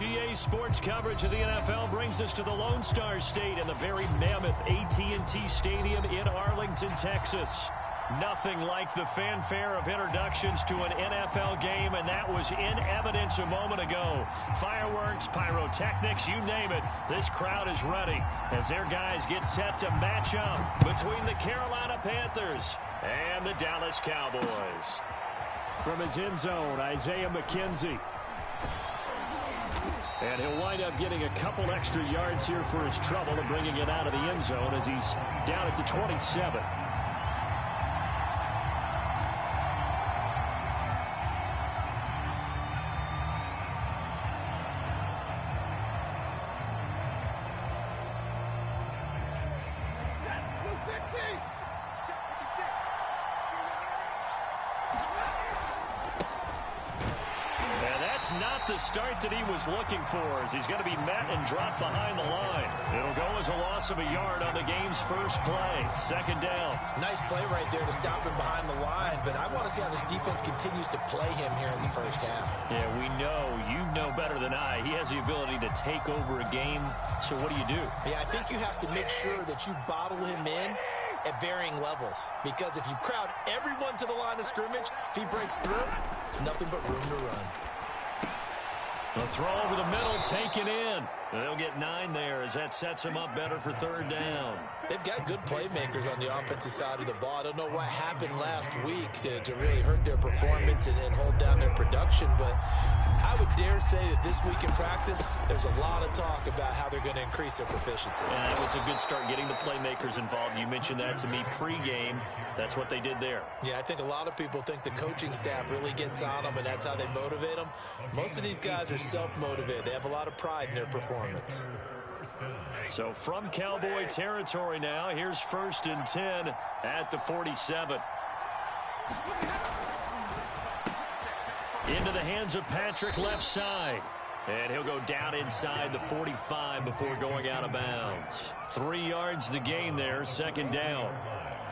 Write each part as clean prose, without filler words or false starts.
EA Sports coverage of the NFL brings us to the Lone Star State and the very mammoth AT&T Stadium in Arlington, Texas. Nothing like the fanfare of introductions to an NFL game, and that was in evidence a moment ago. Fireworks, pyrotechnics, you name it. This crowd is ready as their guys get set to match up between the Carolina Panthers and the Dallas Cowboys. From his end zone, Isaiah McKenzie. And he'll wind up getting a couple extra yards here for his trouble and bringing it out of the end zone as he's down at the 27. Not the start that he was looking for as he's going to be met and dropped behind the line. It'll go as a loss of a yard on the game's first play. Second down. Nice play right there to stop him behind the line, but I want to see how this defense continues to play him here in the first half. Yeah, we know. You know better than I. He has the ability to take over a game, so what do you do? Yeah, I think you have to make sure that you bottle him in at varying levels, because if you crowd everyone to the line of scrimmage, if he breaks through, there's nothing but room to run. The throw over the middle, taken in. They'll get 9 there as that sets them up better for third down. They've got good playmakers on the offensive side of the ball. I don't know what happened last week to really hurt their performance and hold down their production, but I would dare say that this week in practice, there's a lot of talk about how they're going to increase their proficiency. And that was a good start getting the playmakers involved. You mentioned that to me pregame. That's what they did there. Yeah, I think a lot of people think the coaching staff really gets on them, and that's how they motivate them. Most of these guys are self-motivated. They have a lot of pride in their performance. So from Cowboy territory now, here's 1st and 10 at the 47. Into the hands of Patrick left side. And he'll go down inside the 45 before going out of bounds. 3 yards the gain there, second down.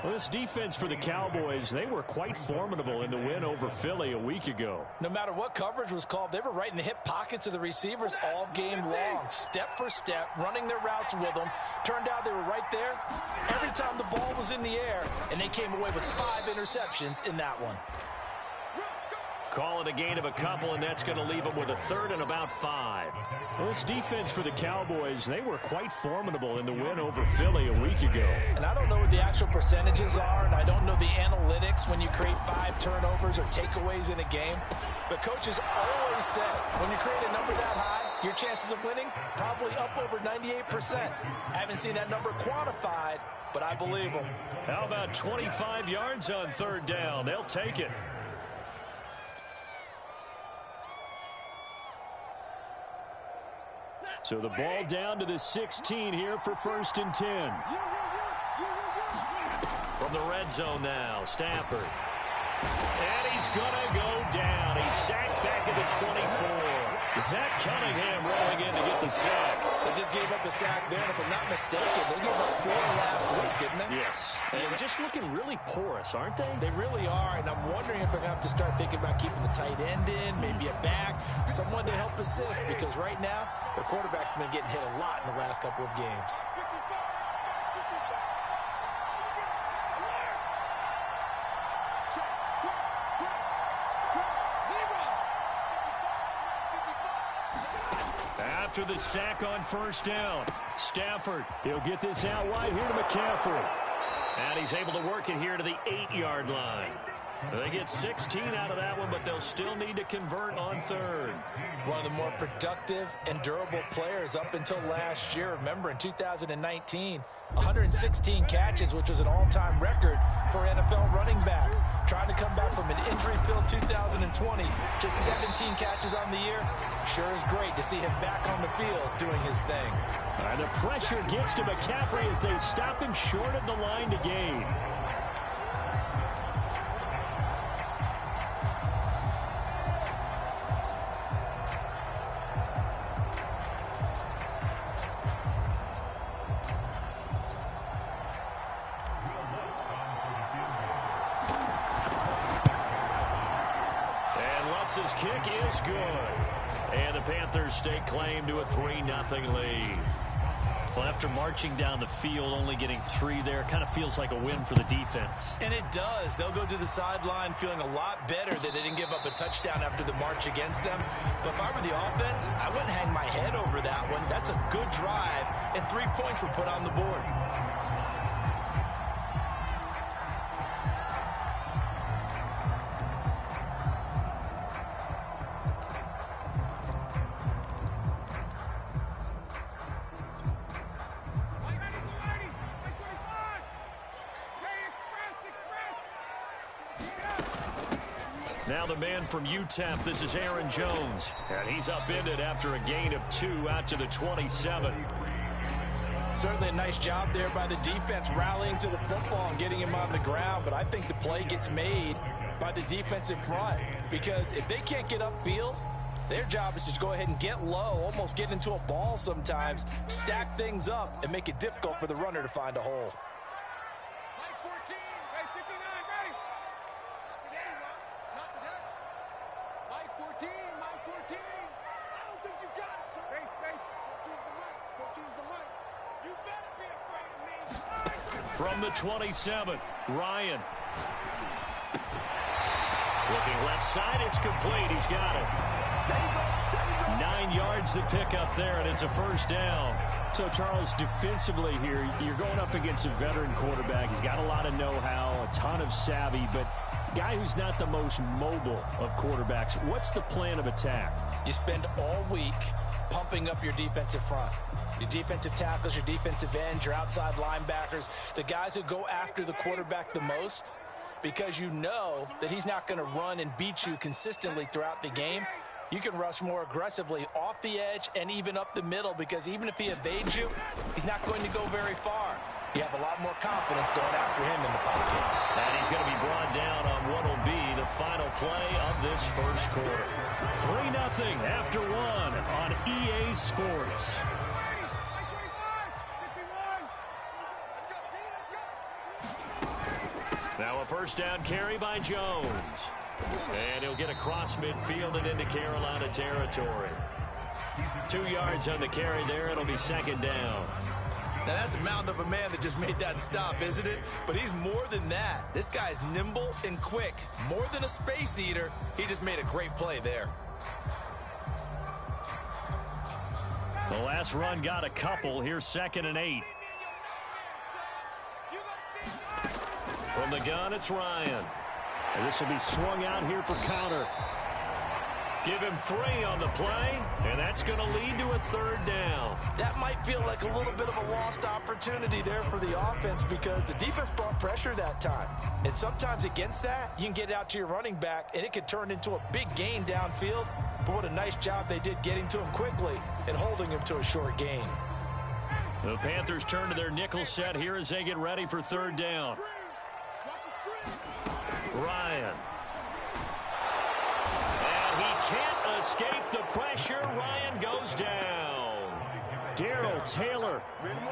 Well, this defense for the Cowboys, they were quite formidable in the win over Philly a week ago. No matter what coverage was called, they were right in the hip pockets of the receivers all game long. Step for step, running their routes with them. Turned out they were right there every time the ball was in the air, and they came away with 5 interceptions in that one. Call it a gain of a couple, and that's going to leave them with a third and about 5. Well, this defense for the Cowboys, they were quite formidable in the win over Philly a week ago. And I don't know what the actual percentages are, and I don't know the analytics when you create 5 turnovers or takeaways in a game. But coaches always said, when you create a number that high, your chances of winning probably up over 98%. I haven't seen that number quantified, but I believe them. How about 25 yards on third down? They'll take it. So the ball down to the 16 here for 1st and 10. From the red zone now, Stafford. And he's going to go down. He's sacked back at the 24. Zach Cunningham rolling in to get the sack. They just gave up a sack there, and if I'm not mistaken, they gave up 4 last week, didn't they? Yes. And they're just looking really porous, aren't they? They really are, and I'm wondering if they're going to have to start thinking about keeping the tight end in, maybe a back, someone to help assist, because right now, their quarterback's been getting hit a lot in the last couple of games. After the sack on first down, Stafford, he'll get this out wide here to McCaffrey. And he's able to work it here to the 8-yard line. They get 16 out of that one, but they'll still need to convert on third. One of the more productive and durable players up until last year. Remember, in 2019, 116 catches, which was an all-time record for NFL running backs. Trying to come back from an injury-filled 2020, just 17 catches on the year. Sure is great to see him back on the field doing his thing. And the pressure gets to McCaffrey as they stop him short of the line to gain. His kick is good. And the Panthers stake claim to a 3-0 lead. Well, after marching down the field, only getting 3 there, kind of feels like a win for the defense. And it does. They'll go to the sideline feeling a lot better that they didn't give up a touchdown after the march against them. But if I were the offense, I wouldn't hang my head over that one. That's a good drive, and 3 points were put on the board. Now the man from UTEP, this is Aaron Jones. And he's upended after a gain of 2 out to the 27. Certainly a nice job there by the defense rallying to the football and getting him on the ground. But I think the play gets made by the defensive front. Because if they can't get upfield, their job is to go ahead and get low, almost get into a ball sometimes, stack things up, and make it difficult for the runner to find a hole. From the 27, Ryan. Looking left side, it's complete. He's got it. 9 yards to pick up there, and it's a first down. So, Charles, defensively here, you're going up against a veteran quarterback. He's got a lot of know-how, a ton of savvy, but a guy who's not the most mobile of quarterbacks. What's the plan of attack? You spend all week pumping up your defensive front. Your defensive tackles, your defensive ends, your outside linebackers, the guys who go after the quarterback the most, because you know that he's not going to run and beat you consistently throughout the game. You can rush more aggressively off the edge and even up the middle, because even if he evades you, he's not going to go very far. You have a lot more confidence going after him in the pocket. And he's going to be brought down on what will be the final play of this first quarter. 3-0 after 1 on EA Sports. Now a first down carry by Jones. And he'll get across midfield and into Carolina territory. 2 yards on the carry there. It'll be second down. Now, that's a mountain of a man that just made that stop, isn't it? But he's more than that. This guy's nimble and quick. More than a space eater. He just made a great play there. The last run got a couple. Here's 2nd and 8. From the gun, it's Ryan. And this will be swung out here for counter. Give him 3 on the play, and that's going to lead to a third down. That might feel like a little bit of a lost opportunity there for the offense, because the defense brought pressure that time. And sometimes against that, you can get out to your running back, and it could turn into a big gain downfield. But what a nice job they did getting to him quickly and holding him to a short gain. The Panthers turn to their nickel set here as they get ready for third down. Ryan. And he can't escape the pressure. Ryan goes down. Darrell Taylor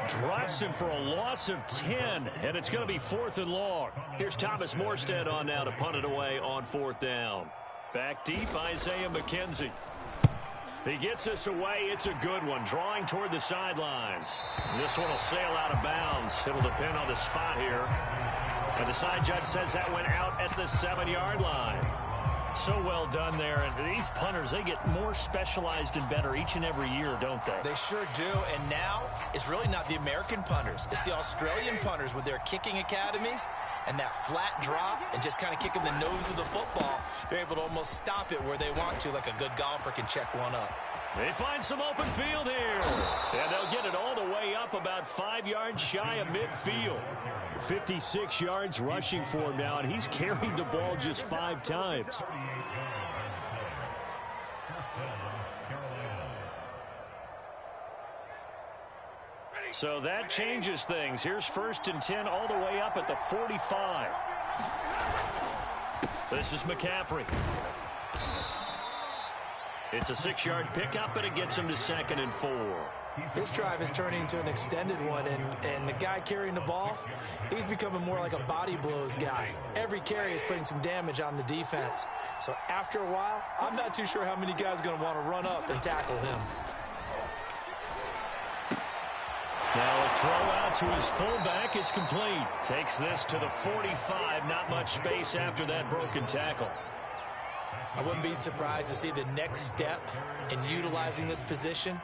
Drops him for a loss of 10, and it's going to be 4th and long. Here's Thomas Morstead on now to punt it away on 4th down. Back deep, Isaiah McKenzie. He gets us away. It's a good one. Drawing toward the sidelines. This one will sail out of bounds. It'll depend on the spot here. And the side judge says that went out at the 7-yard line. So well done there. And these punters, they get more specialized and better each and every year, don't they? They sure do. And now it's really not the American punters. It's the Australian punters with their kicking academies and that flat drop and just kind of kicking the nose of the football. They're able to almost stop it where they want to, like a good golfer can check one up. They find some open field here. And they'll get it all the way up about 5 yards shy of midfield. 56 yards rushing for him now, and he's carried the ball just 5 times. So that changes things. Here's 1st and 10 all the way up at the 45. This is McCaffrey. It's a 6-yard pickup, and it gets him to 2nd and 4. This drive is turning into an extended one, and the guy carrying the ball, he's becoming more like a body blows guy. Every carry is putting some damage on the defense. So after a while, I'm not too sure how many guys are going to want to run up and tackle him. Now a throw out to his fullback is complete. Takes this to the 45. Not much space after that broken tackle. I wouldn't be surprised to see the next step in utilizing this position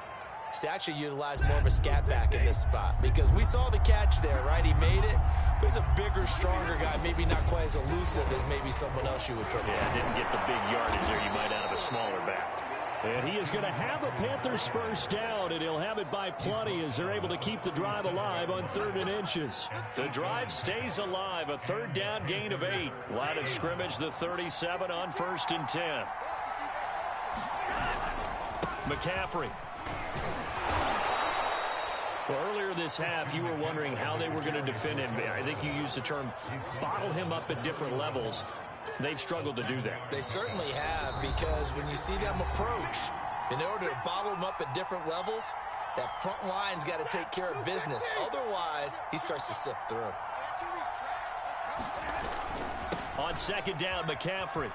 is to actually utilize more of a scat back in this spot, because we saw the catch there, right? He made it, but he's a bigger, stronger guy, maybe not quite as elusive as maybe someone else you would put. Yeah, didn't get the big yardage there you might out of a smaller back. And he is going to have a Panthers first down, and he'll have it by plenty as they're able to keep the drive alive on 3rd and inches. The drive stays alive, a 3rd down gain of 8. Line of scrimmage, the 37 on 1st and 10. McCaffrey. Well, earlier this half, you were wondering how they were going to defend him. I think you used the term bottle him up at different levels. They've struggled to do that. They certainly have, because when you see them approach, in order to bottle them up at different levels, that front line's got to take care of business. Otherwise, he starts to sift through. On 2nd down, McCaffrey.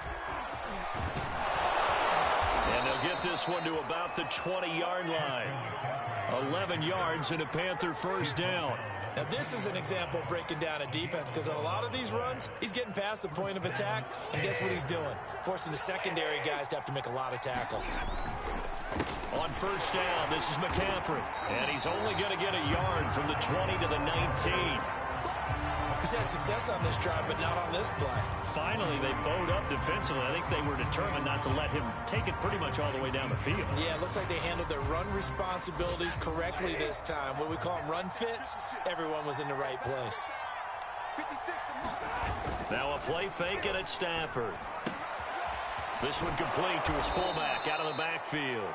And they'll get this one to about the 20-yard line. 11 yards and a Panther first down. Now, this is an example of breaking down a defense, because on a lot of these runs, he's getting past the point of attack, and guess what he's doing? Forcing the secondary guys to have to make a lot of tackles. On 1st down, this is McCaffrey, and he's only going to get a yard from the 20 to the 19. He's had success on this drive, but not on this play. Finally, they bowed up defensively. I think they were determined not to let him take it pretty much all the way down the field. Yeah, it looks like they handled their run responsibilities correctly this time. What we call them run fits, everyone was in the right place. Now a play fake, and it's Stafford. This one complete to his fullback out of the backfield.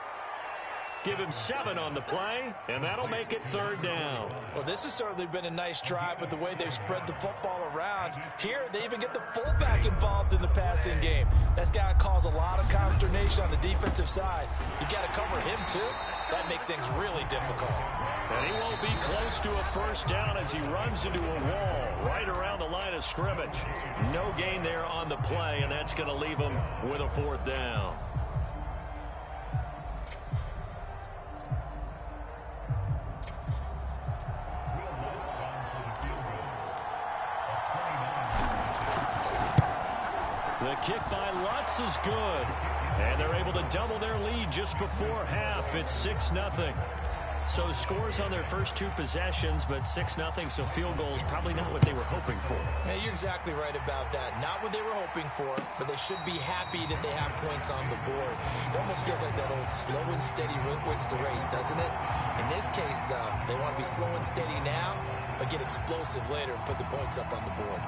Give him 7 on the play, and that'll make it 3rd down. Well, this has certainly been a nice drive with the way they've spread the football around. Here, they even get the fullback involved in the passing game. That's got to cause a lot of consternation on the defensive side. You got to cover him, too. That makes things really difficult. And he won't be close to a first down as he runs into a wall right around the line of scrimmage. No gain there on the play, and that's going to leave him with a 4th down. The kick by Lutz is good. And they're able to double their lead just before half. It's 6-0. So scores on their first 2 possessions, but 6-0, so field goals probably not what they were hoping for. Yeah, you're exactly right about that. Not what they were hoping for, but they should be happy that they have points on the board. It almost feels like that old slow and steady wins the race, doesn't it? In this case, though, they want to be slow and steady now, but get explosive later and put the points up on the board.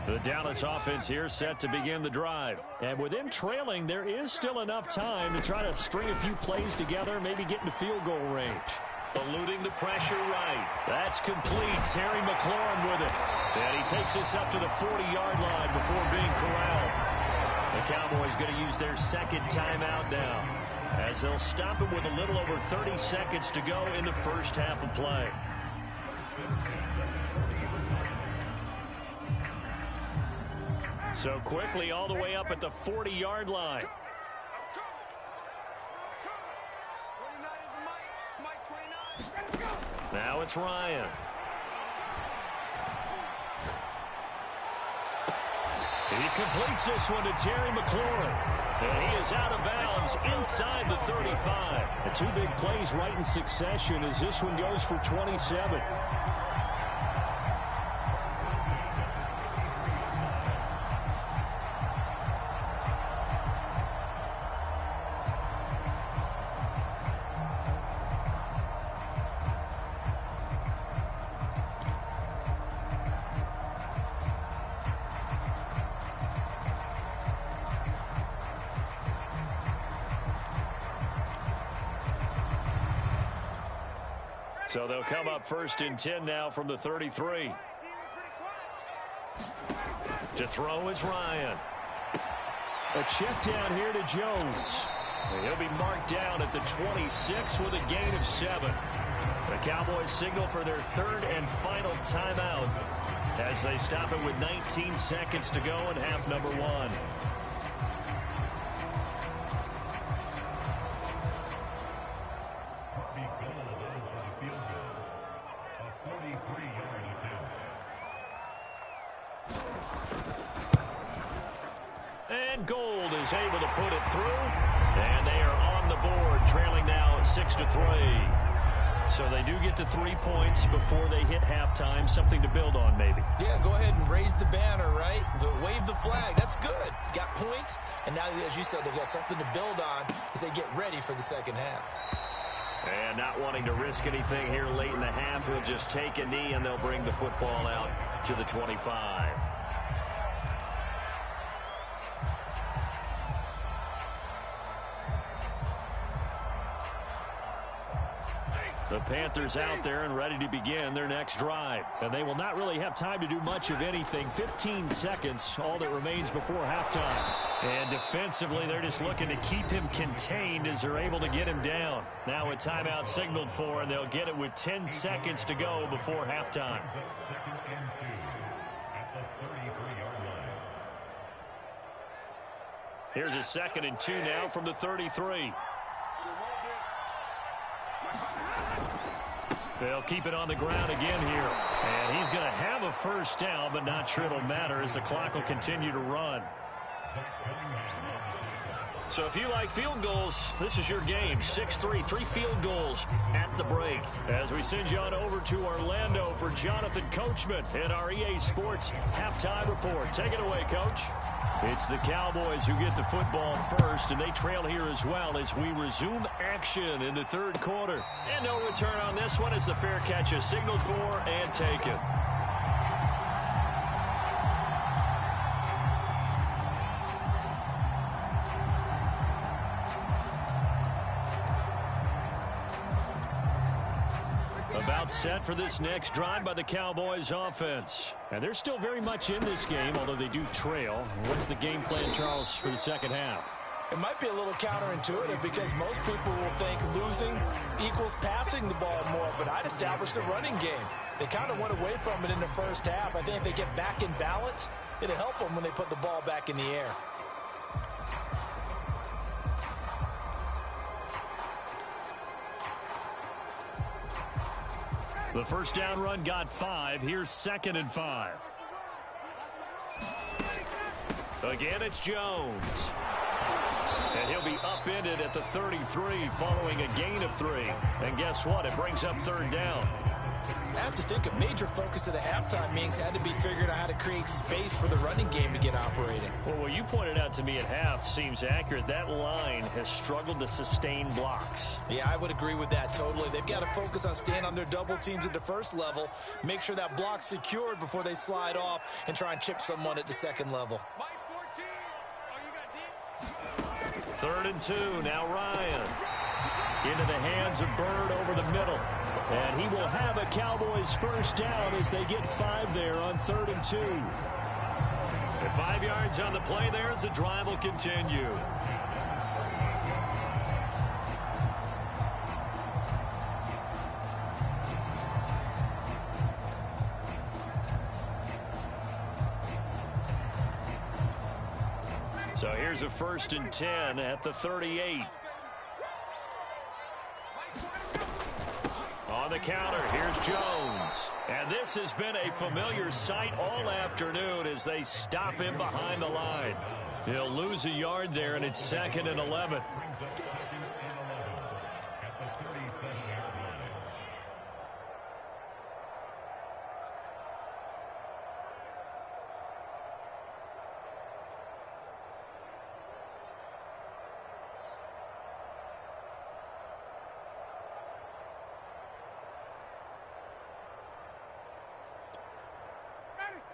The Dallas offense here set to begin the drive. And with them trailing, there is still enough time to try to string a few plays together, maybe get into field goal range. Eluding the pressure right. That's complete. Terry McLaurin with it. And he takes us up to the 40-yard line before being corralled. The Cowboys going to use their 2nd timeout now, as they'll stop him with a little over 30 seconds to go in the first half of play. So quickly all the way up at the 40-yard line. Now it's Ryan. He completes this one to Terry McLaurin. And he is out of bounds inside the 35. The 2 big plays right in succession as this one goes for 27. So they'll come up 1st and 10 now from the 33. To throw is Ryan. A check down here to Jones. He'll be marked down at the 26 with a gain of 7. The Cowboys signal for their third and final timeout as they stop it with 19 seconds to go in half number 1. And Gold is able to put it through, and they are on the board, trailing now 6-3. So they do get the 3 points before they hit halftime, something to build on maybe. Yeah, go ahead and raise the banner, right? Wave the flag. That's good. Got points, and now, as you said, they've got something to build on as they get ready for the second half. And not wanting to risk anything here late in the half, he'll just take a knee, and they'll bring the football out to the 25. The Panthers out there and ready to begin their next drive. And they will not really have time to do much of anything. 15 seconds, all that remains before halftime. And defensively, they're just looking to keep him contained as they're able to get him down. Now a timeout signaled for, and they'll get it with 10 seconds to go before halftime. Here's a 2nd and 2 now from the 33. They'll keep it on the ground again here. And he's going to have a first down, but not sure it'll matter as the clock will continue to run. So if you like field goals, this is your game. 6-3, 3 field goals at the break. As we send you on over to Orlando for Jonathan Coachman in our EA Sports halftime report. Take it away, Coach. It's the Cowboys who get the football first, and they trail here as well as we resume action in the third quarter. And no return on this one as the fair catch is signaled for and taken. About set for this next drive by the Cowboys offense. And they're still very much in this game, although they do trail. What's the game plan, Charles, for the second half? It might be a little counterintuitive because most people will think losing equals passing the ball more, but I'd establish the running game. They kind of went away from it in the first half. I think if they get back in balance, it'll help them when they put the ball back in the air. The first down run got 5. Here's 2nd and 5. Again, it's Jones. And he'll be upended at the 33 following a gain of 3. And guess what? It brings up 3rd down. I have to think a major focus of the halftime meetings had to be figuring out how to create space for the running game to get operating. Well, what you pointed out to me at half seems accurate. That line has struggled to sustain blocks. Yeah, I would agree with that totally. They've got to focus on staying on their double teams at the first level, make sure that block's secured before they slide off and try and chip someone at the second level. 3rd and 2, now Ryan. Into the hands of Bird over the middle. And he will have a Cowboys first down as they get 5 there on 3rd and 2. And 5 yards on the play there as the drive will continue. So here's a 1st and 10 at the 38. On the counter, here's Jones. And this has been a familiar sight all afternoon as they stop him behind the line. He'll lose a yard there, and it's 2nd and 11.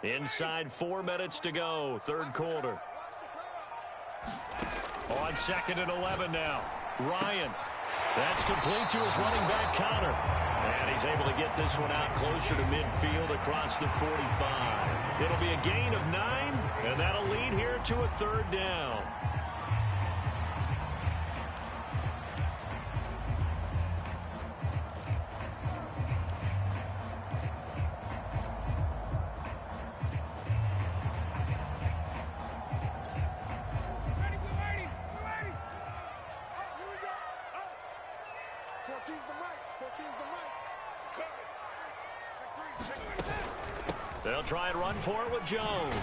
Inside 4 minutes to go, third quarter. On 2nd and 11 now. Ryan. That's complete to his running back, Connor. And he's able to get this one out closer to midfield across the 45. It'll be a gain of 9, and that'll lead here to a third down. They'll try and run for it with Jones.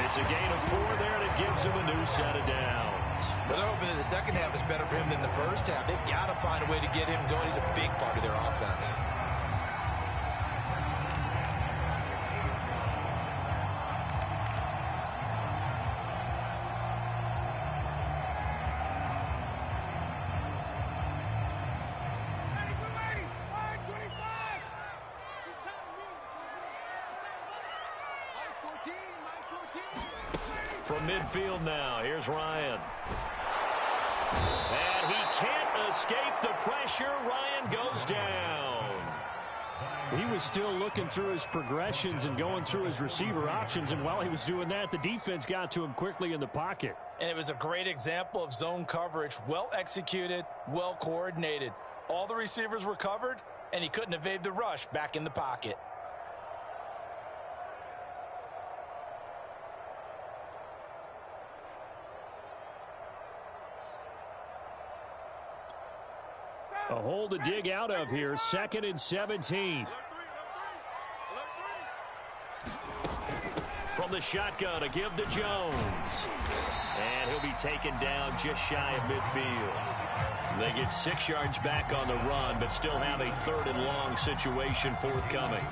It's a gain of 4 there, and it gives him a new set of downs. Well, they're hoping that the second half is better for him than the first half. They've got to find a way to get him going. He's a big part of their offense. From midfield now, here's Ryan. And he can't escape the pressure. Ryan goes down. He was still looking through his progressions and going through his receiver options, and while he was doing that, the defense got to him quickly in the pocket. And it was a great example of zone coverage. Well executed, well coordinated. All the receivers were covered, and he couldn't evade the rush back in the pocket. A hole to dig out of here. 2nd and 17. From the shotgun, a give to Jones. And he'll be taken down just shy of midfield. They get 6 yards back on the run, but still have a 3rd and long situation forthcoming.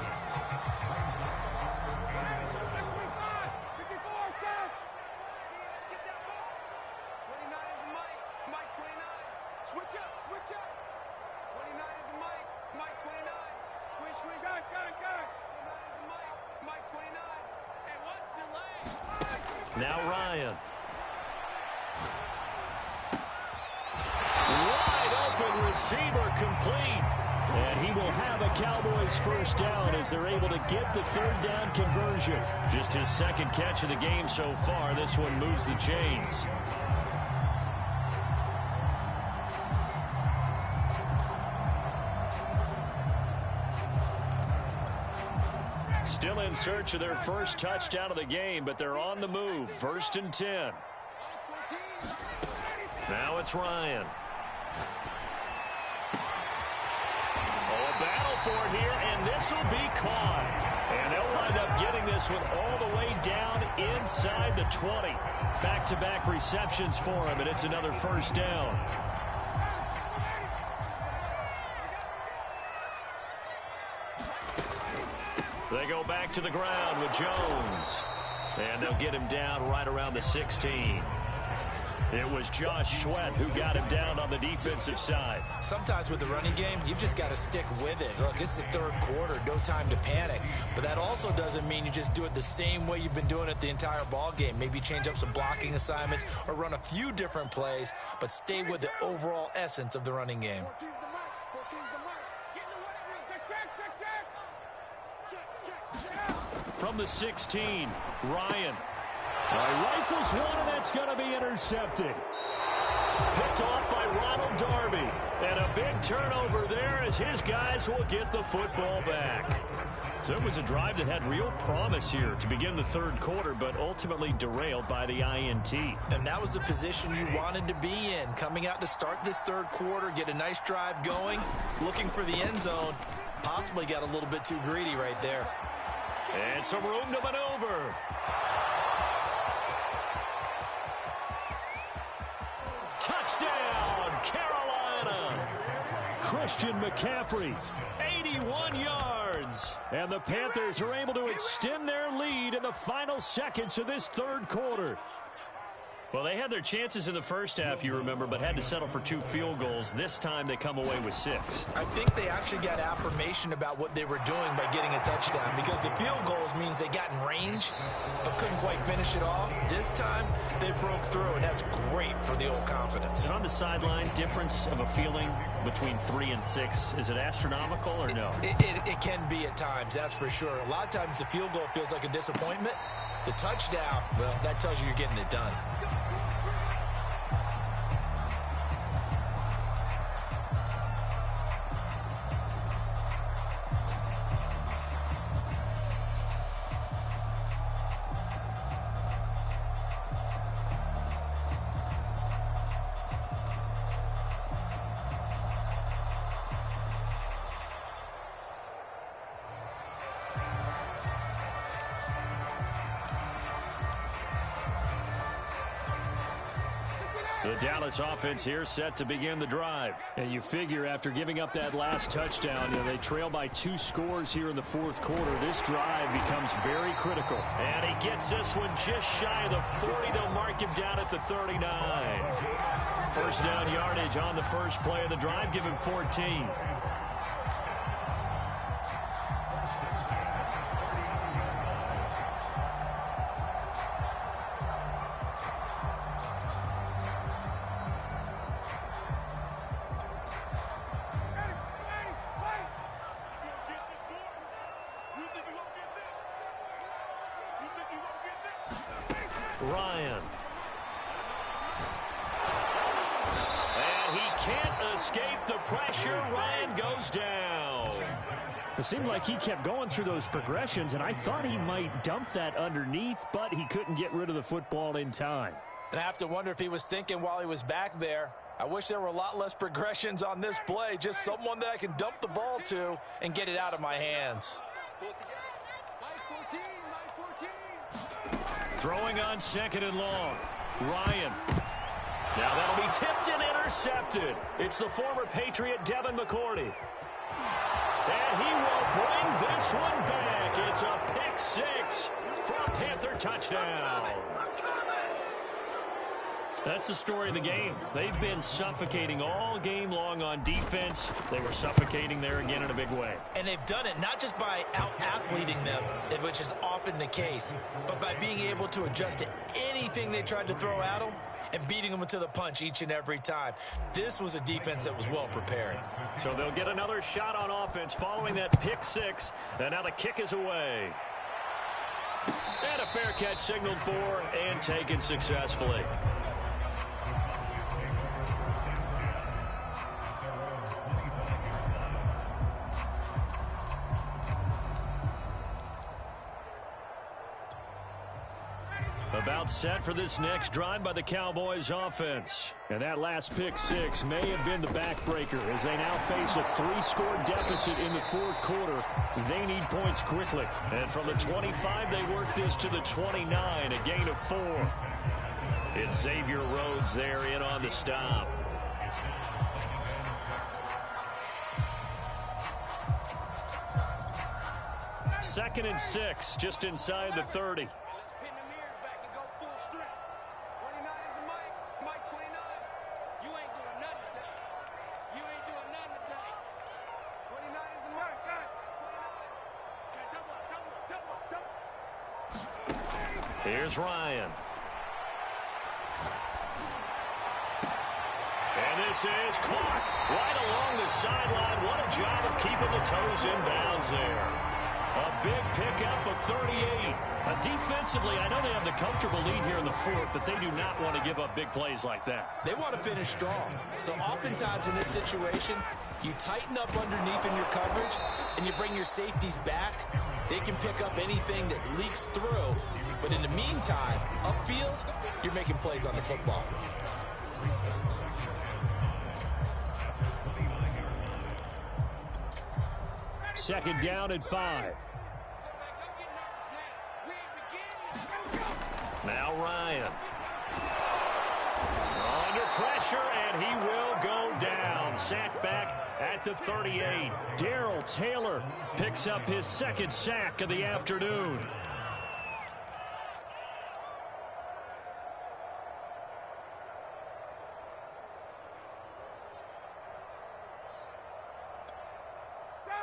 Now Ryan. Wide open receiver complete. And he will have a Cowboys first down as they're able to get the 3rd down conversion. Just his 2nd catch of the game so far. This one moves the chains. Still in search of their first touchdown of the game, but they're on the move. 1st and 10. Now it's Ryan. Oh, a battle for it here, and this will be caught. And they'll wind up getting this one all the way down inside the 20. Back-to-back receptions for him, and it's another first down. They go back to the ground with Jones. And they'll get him down right around the 16. It was Josh Sweat who got him down on the defensive side. Sometimes with the running game, you've just got to stick with it. Look, it's the 3rd quarter, no time to panic. But that also doesn't mean you just do it the same way you've been doing it the entire ball game. Maybe change up some blocking assignments or run a few different plays, but stay with the overall essence of the running game. From the 16, Ryan. Rifles one, and that's going to be intercepted. Picked off by Ronald Darby. And a big turnover there as his guys will get the football back. So it was a drive that had real promise here to begin the 3rd quarter, but ultimately derailed by the INT. And that was the position you wanted to be in. Coming out to start this 3rd quarter, get a nice drive going, looking for the end zone. Possibly got a little bit too greedy right there. And some room to maneuver. Touchdown, Carolina. Christian McCaffrey, 81 yards. and the Panthers are able to extend their lead in the final seconds of this 3rd quarter. Well, they had their chances in the first half, you remember, but had to settle for 2 field goals. This time they come away with 6. I think they actually got affirmation about what they were doing by getting a touchdown, because the field goals means they got in range but couldn't quite finish it off. This time they broke through, and that's great for the old confidence. And on the sideline, difference of a feeling between 3 and 6, is it astronomical or no? It can be at times, that's for sure. A lot of times the field goal feels like a disappointment. The touchdown, well, that tells you you're getting it done. The Dallas offense here set to begin the drive. And you figure after giving up that last touchdown, they trail by 2 scores here in the fourth quarter. This drive becomes very critical. And he gets this one just shy of the 40. They'll mark him down at the 39. First down yardage on the first play of the drive. Give him 14. Ryan. And he can't escape the pressure. Ryan goes down. It seemed like he kept going through those progressions, and I thought he might dump that underneath, but he couldn't get rid of the football in time. And I have to wonder if he was thinking while he was back there, I wish there were a lot less progressions on this play, just someone that I can dump the ball to and get it out of my hands. Throwing on 2nd and long. Ryan. Now that'll be tipped and intercepted. It's the former Patriot Devin McCourty. And he will bring this one back. It's a pick 6 for a Panther touchdown. That's the story of the game. They've been suffocating all game long on defense. They were suffocating there again in a big way. And they've done it not just by out-athleting them, which is often the case, but by being able to adjust to anything they tried to throw at them and beating them to the punch each and every time. This was a defense that was well prepared. So they'll get another shot on offense following that pick 6. And now the kick is away. And a fair catch signaled for and taken successfully. About set for this next drive by the Cowboys offense. And that last pick 6 may have been the backbreaker as they now face a 3-score deficit in the fourth quarter. They need points quickly. And from the 25, they work this to the 29, a gain of 4. It's Xavier Rhodes there in on the stop. Second and 6, just inside the 30. Here's Ryan. And this is caught right along the sideline. What a job of keeping the toes in bounds there. A big pickup of 38. Defensively, I know they have the comfortable lead here in the fourth, but they do not want to give up big plays like that. They want to finish strong. So oftentimes in this situation, you tighten up underneath in your coverage, and you bring your safeties back. They can pick up anything that leaks through. But in the meantime, upfield, you're making plays on the football. Second down and 5. Now Ryan. Under pressure, and he will go down. Sacked back at the 38. Darrell Taylor picks up his second sack of the afternoon.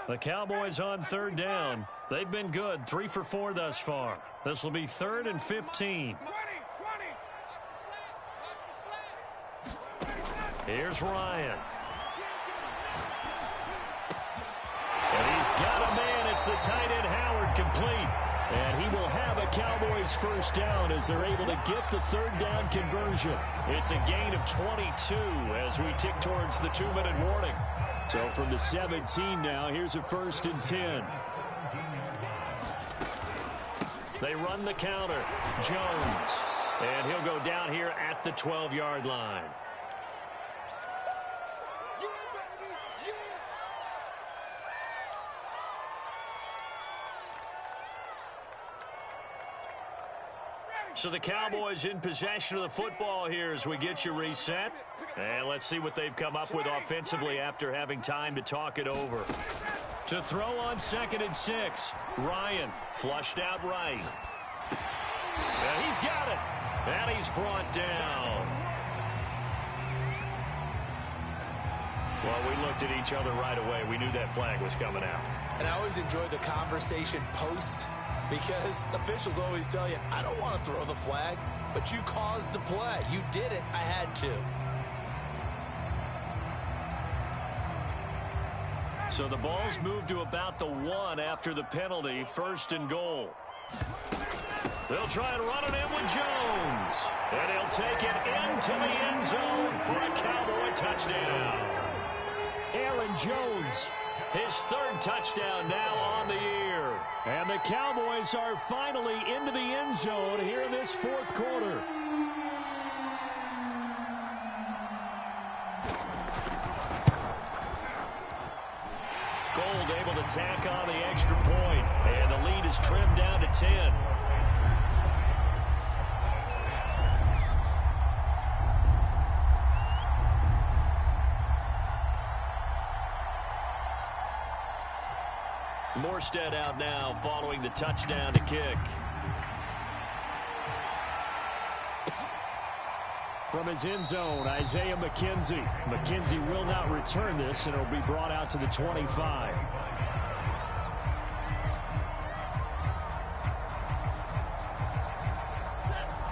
The Cowboys on third down. They've been good, 3 for 4 thus far. This will be 3rd and 15. Here's Ryan. And he's got a man. It's the tight end Howard complete. And he will have a Cowboys first down as they're able to get the third down conversion. It's a gain of 22 as we tick towards the 2-minute warning. So from the 17 now, here's a 1st and 10. They run the counter. Jones. And he'll go down here at the 12-yard line. So the Cowboys in possession of the football here as we get you reset. And let's see what they've come up with offensively after having time to talk it over. To throw on 2nd and 6. Ryan flushed out right. And he's got it. And he's brought down. Well, we looked at each other right away. We knew that flag was coming out. And I always enjoy the conversation post, because officials always tell you, I don't want to throw the flag, but you caused the play. You did it. I had to. So the ball's moved to about the 1 after the penalty. 1st and goal. They'll try and run it in with Jones. And he'll take it into the end zone for a Cowboy touchdown. Aaron Jones, his 3rd touchdown now on the year. And the Cowboys are finally into the end zone here in this 4th quarter. Gold able to tack on the extra point, and the lead is trimmed down to 10. Morstead out now following the touchdown to kick. From his end zone, Isaiah McKenzie. McKenzie will not return this, and it'll be brought out to the 25.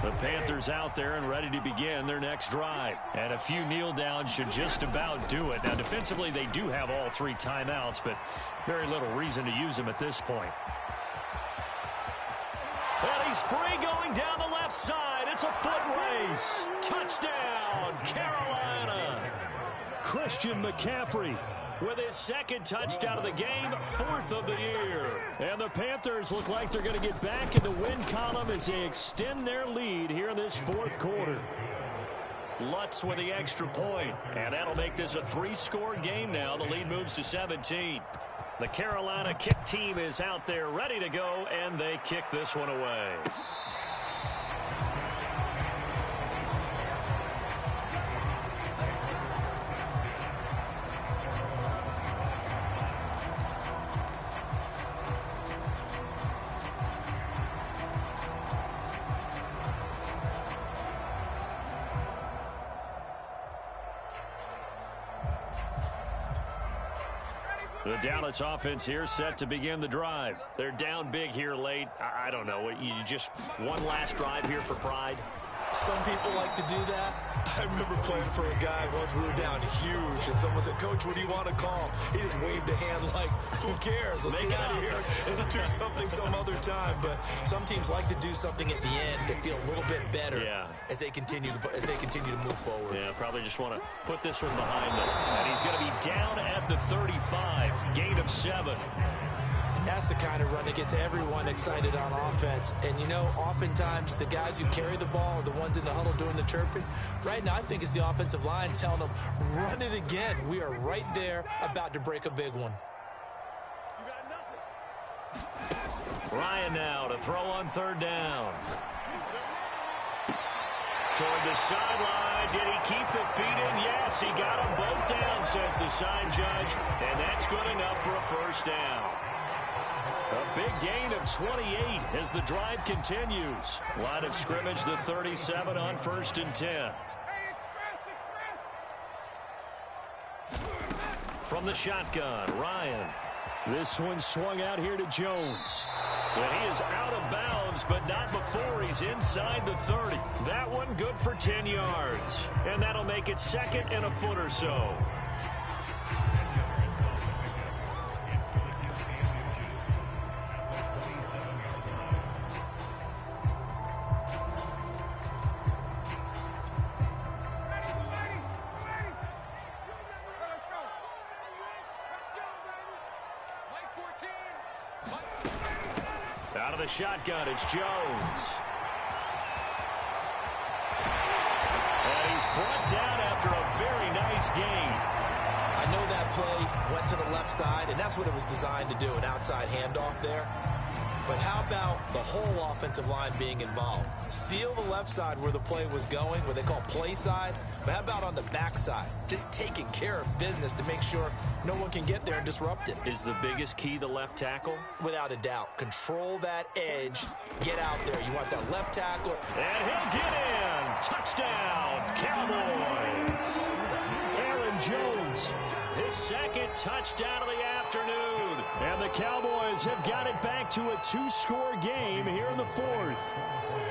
The Panthers out there and ready to begin their next drive. And a few kneel downs should just about do it. Now, defensively, they do have all 3 timeouts, but very little reason to use them at this point. And he's free going down the left side. It's a foot race. Touchdown, Carolina. Christian McCaffrey with his 2nd touchdown of the game, 4th of the year. And the Panthers look like they're going to get back in the win column as they extend their lead here in this 4th quarter. Lutz with the extra point, and that'll make this a 3-score game now. The lead moves to 17. The Carolina kick team is out there ready to go, and they kick this one away. The Dallas offense here set to begin the drive. They're down big here late. I don't know. You just one last drive here for pride. Some people like to do that. I remember playing for a guy once we were down huge, and someone said, "Coach, what do you want to call?" He just waved a hand like, who cares? Let's get out of here and do something some other time. But some teams like to do something at the end to feel a little bit better as they continue to move forward. Yeah, probably just want to put this one behind them. And he's going to be down at the 35, gain of 7. That's the kind of run that gets everyone excited on offense. And, you know, oftentimes the guys who carry the ball are the ones in the huddle doing the chirping. Right now, I think it's the offensive line telling them, run it again. We are right there about to break a big one. Ryan now to throw on 3rd down. Toward the sideline. Did he keep the feet in? Yes, he got them both down, says the sign judge. And that's good enough for a first down. A big gain of 28 as the drive continues. Line of scrimmage, the 37 on 1st and 10. From the shotgun, Ryan. This one swung out here to Jones. And he is out of bounds, but not before he's inside the 30. That one good for 10 yards. And that'll make it second and a foot or so. Out of the shotgun, it's Jones. And he's brought down after a very nice gain. I know that play went to the left side, and that's what it was designed to do, an outside handoff there. But how about the whole offensive line being involved? Seal the left side where the play was going, what they call play side. But how about on the back side? Just taking care of business to make sure no one can get there and disrupt it. Is the biggest key the left tackle? Without a doubt. Control that edge. Get out there. You want that left tackle. And he'll get in. Touchdown, Cowboys. Aaron Jones, his second touchdown of the afternoon. And the Cowboys have got it back to a 2-score game here in the fourth.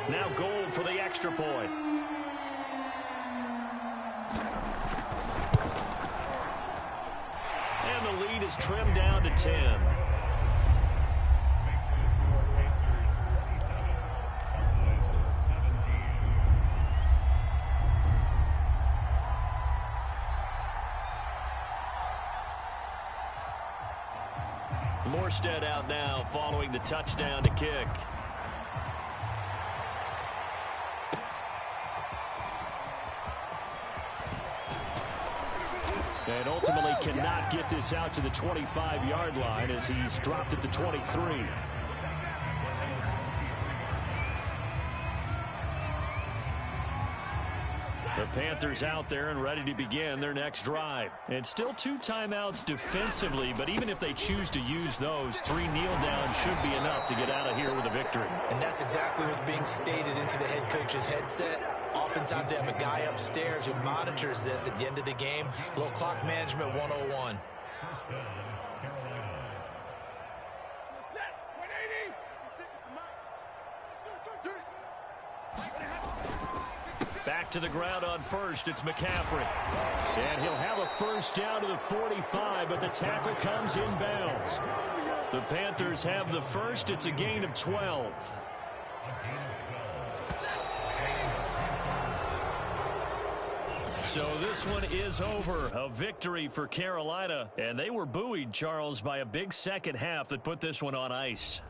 Now Gold for the extra point. And the lead is trimmed down to 10. Morstead out now following the touchdown to kick. And ultimately cannot get this out to the 25-yard line as he's dropped it to 23. The Panthers out there and ready to begin their next drive. And still 2 timeouts defensively, but even if they choose to use those, 3 kneel downs should be enough to get out of here with a victory. And that's exactly what's being stated into the head coach's headset. Oftentimes they have a guy upstairs who monitors this at the end of the game. A little clock management 101. Back to the ground on first, it's McCaffrey. And he'll have a first down to the 45, but the tackle comes inbounds. The Panthers have the first. It's a gain of 12. So this one is over. A victory for Carolina. And they were buoyed, Charles, by a big second half that put this one on ice.